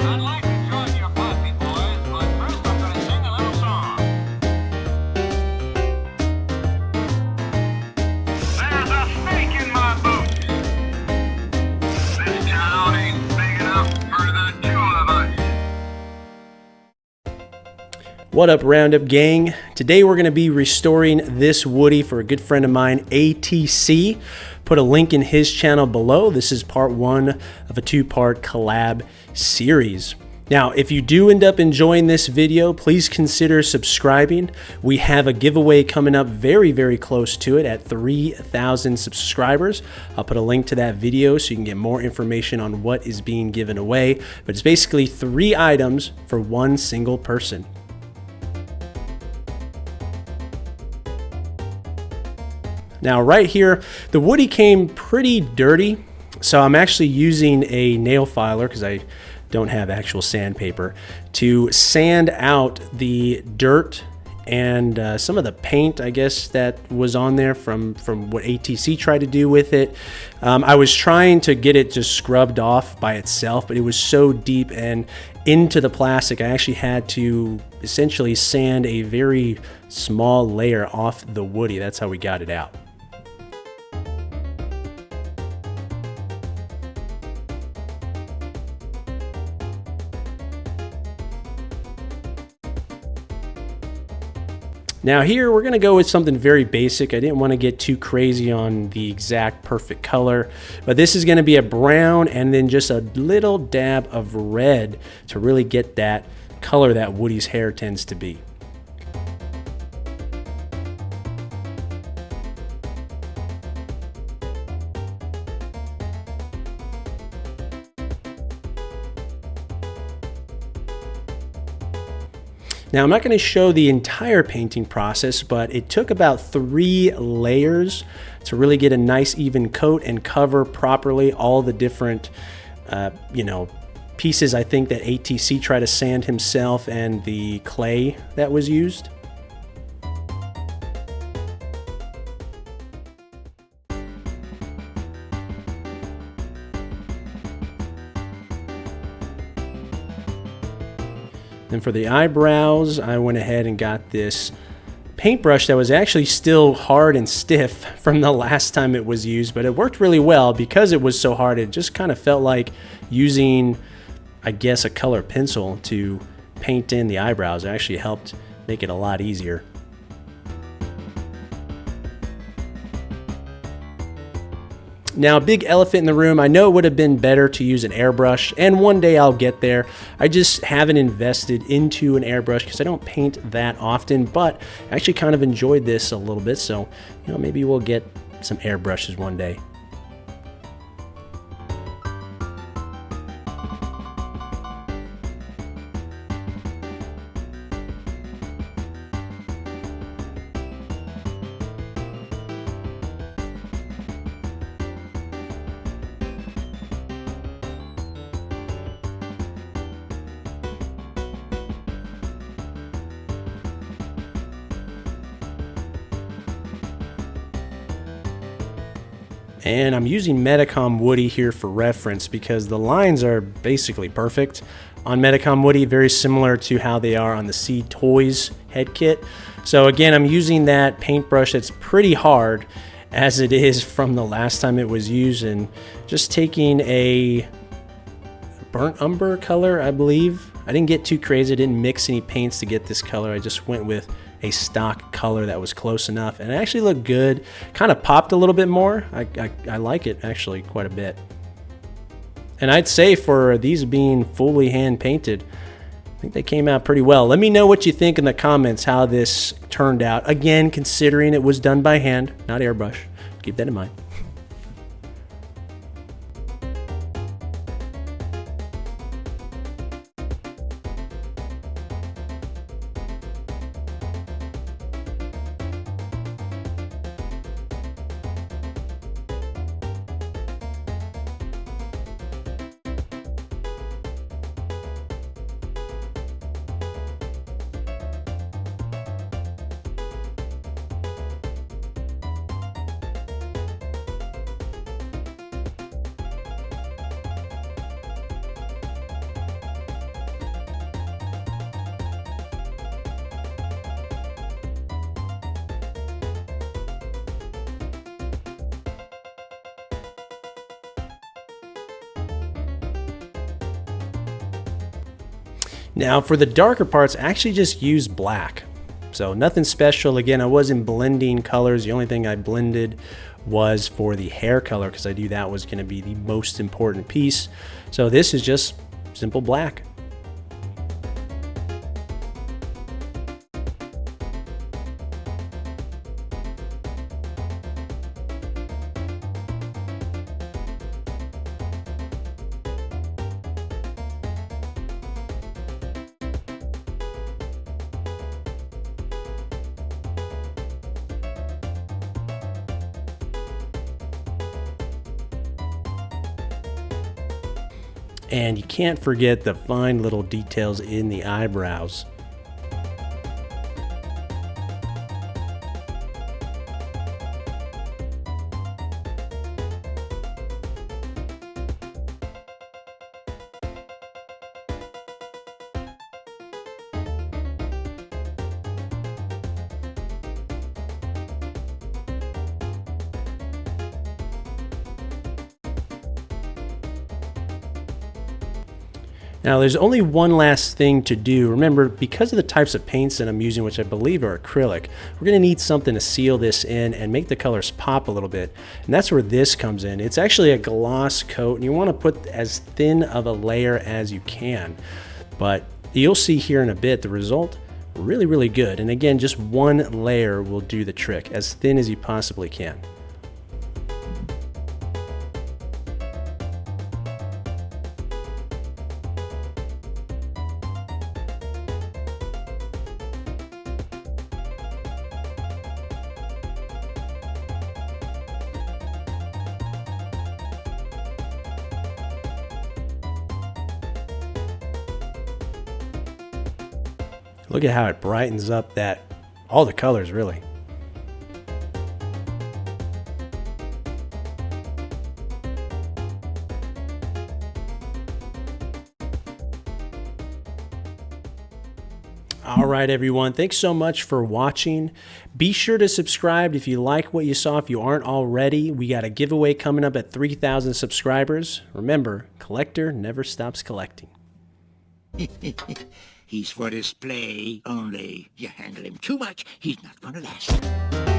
I'd like to join your posse, boys, but first I'm going to sing a little song. There's a snake in my boot. This town ain't big enough for the two of us. What up, Roundup gang? Today we're going to be restoring this Woody for a good friend of mine, ATC. Put a link in his channel below. This is part one of a two-part collab series. Now, if you do end up enjoying this video, please consider subscribing. We have a giveaway coming up very, very close to it at 3,000 subscribers. I'll put a link to that video so you can get more information on what is being given away. But it's basically 3 items for one single person. Now right here, the Woody came pretty dirty, so I'm actually using a nail filer because I don't have actual sandpaper to sand out the dirt and some of the paint, I guess, that was on there from what ATC tried to do with it. I was trying to get it just scrubbed off by itself, but it was so deep and into the plastic, I actually had to essentially sand a very small layer off the Woody. That's how we got it out. Now here, we're gonna go with something very basic. I didn't wanna get too crazy on the exact perfect color, but this is gonna be a brown and then just a little dab of red to really get that color that Woody's hair tends to be. Now, I'm not going to show the entire painting process, but it took about 3 layers to really get a nice even coat and cover properly all the different, pieces I think that ATC tried to sand himself and the clay that was used. And for the eyebrows, I went ahead and got this paintbrush that was actually still hard and stiff from the last time it was used, but it worked really well because it was so hard. It just kind of felt like using, I guess, a color pencil to paint in the eyebrows. It actually helped make it a lot easier. Now, a big elephant in the room, I know it would have been better to use an airbrush, and one day I'll get there. I just haven't invested into an airbrush because I don't paint that often, but I actually kind of enjoyed this a little bit, so maybe we'll get some airbrushes one day. And I'm using Medicom Woody here for reference because the lines are basically perfect on Medicom Woody, very similar to how they are on the C Toys head kit. So again, I'm using that paintbrush that's pretty hard as it is from the last time it was used, and just taking a burnt umber color, I believe. I didn't get too crazy, I didn't mix any paints to get this color. I just went with a stock color that was close enough, and it actually looked good. Kind of popped a little bit more. I like it actually quite a bit. And I'd say for these being fully hand painted, I think they came out pretty well. Let me know what you think in the comments how this turned out. Again, considering it was done by hand, not airbrush. Keep that in mind. Now for the darker parts, I actually just use black. So nothing special. Again, I wasn't blending colors. The only thing I blended was for the hair color because I knew that was going to be the most important piece. So this is just simple black. And you can't forget the fine little details in the eyebrows. Now there's only one last thing to do. Remember, because of the types of paints that I'm using, which I believe are acrylic, we're gonna need something to seal this in and make the colors pop a little bit. And that's where this comes in. It's actually a gloss coat, and you wanna put as thin of a layer as you can. But you'll see here in a bit, the result, really, really good. And again, just one layer will do the trick, as thin as you possibly can. Look at how it brightens up all the colors really. All right, everyone. Thanks so much for watching. Be sure to subscribe if you like what you saw. If you aren't already, we got a giveaway coming up at 3,000 subscribers. Remember, collector never stops collecting. He's for display only. You handle him too much, he's not gonna last.